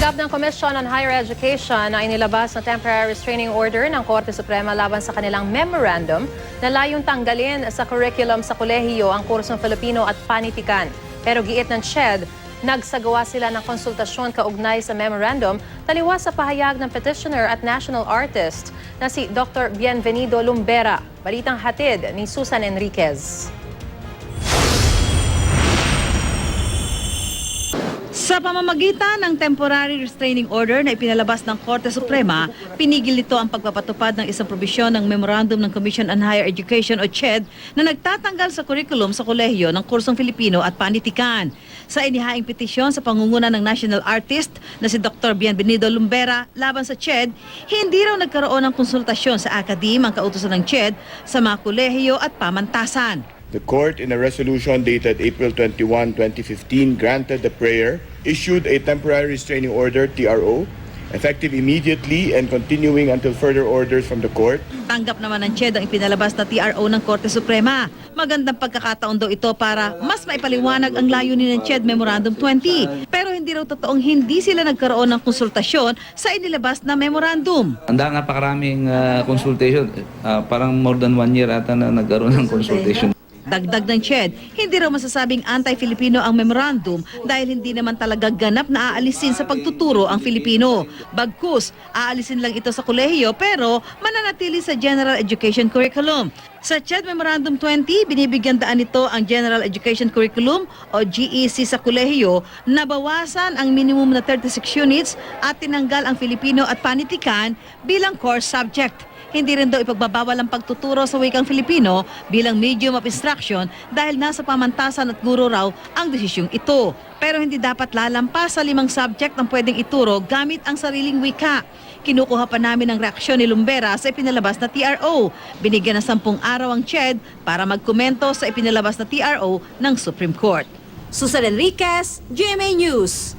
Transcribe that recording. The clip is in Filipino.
Tinanggap ng Commission on Higher Education na inilabas na temporary restraining order ng Korte Suprema laban sa kanilang memorandum na layong tanggalin sa curriculum sa kolehiyo ang kursong Filipino at Panitikan. Pero giit ng CHED, nagsagawa sila ng konsultasyon kaugnay sa memorandum taliwas sa pahayag ng petitioner at national artist na si Dr. Bienvenido Lumbera. Balitang hatid ni Susan Enriquez. Sa pamamagitan ng temporary restraining order na ipinalabas ng Korte Suprema, pinigil nito ang pagpapatupad ng isang probisyon ng Memorandum ng Commission on Higher Education o CHED na nagtatanggal sa curriculum sa kolehiyo ng kursong Filipino at Panitikan. Sa inihaing petisyon sa pangunguna ng national artist na si Dr. Bienvenido Lumbera laban sa CHED, hindi raw nagkaroon ng konsultasyon sa akadim ang kautusan ng CHED sa mga kolehiyo at pamantasan. The court, in a resolution dated April 21, 2015, granted the prayer, issued a temporary restraining order, TRO, effective immediately and continuing until further orders from the court. Tanggap naman ng CHED ang ipinalabas na TRO ng Korte Suprema. Magandang pagkakataon daw ito para mas maipaliwanag ang layunin ng CHED Memorandum 20. Pero hindi raw totoong hindi sila nagkaroon ng konsultasyon sa inilabas na memorandum. Handa napakaraming consultation, parang more than 1 year ata na nagkaroon ng consultation. Dagdag ng CHED, hindi raw masasabing anti-Filipino ang memorandum dahil hindi naman talaga ganap na aalisin sa pagtuturo ang Filipino. Bagkus, aalisin lang ito sa kolehiyo pero mananatili sa General Education Curriculum. Sa CHED Memorandum 20, binibigyan daan nito ang General Education Curriculum o GEC sa kolehiyo na bawasan ang minimum na 36 units at tinanggal ang Filipino at Panitikan bilang core subject. Hindi rin daw ipagbabawal ang pagtuturo sa wikang Filipino bilang medium of instruction dahil nasa pamantasan at guro raw ang desisyong ito. Pero hindi dapat lalampas sa 5 subject ang pwedeng ituro gamit ang sariling wika. Kinukuha pa namin ang reaksyon ni Lumbera sa ipinalabas na TRO. Binigyan ng 10 araw ang CHED para magkomento sa ipinalabas na TRO ng Supreme Court. Susan Enriquez, GMA News.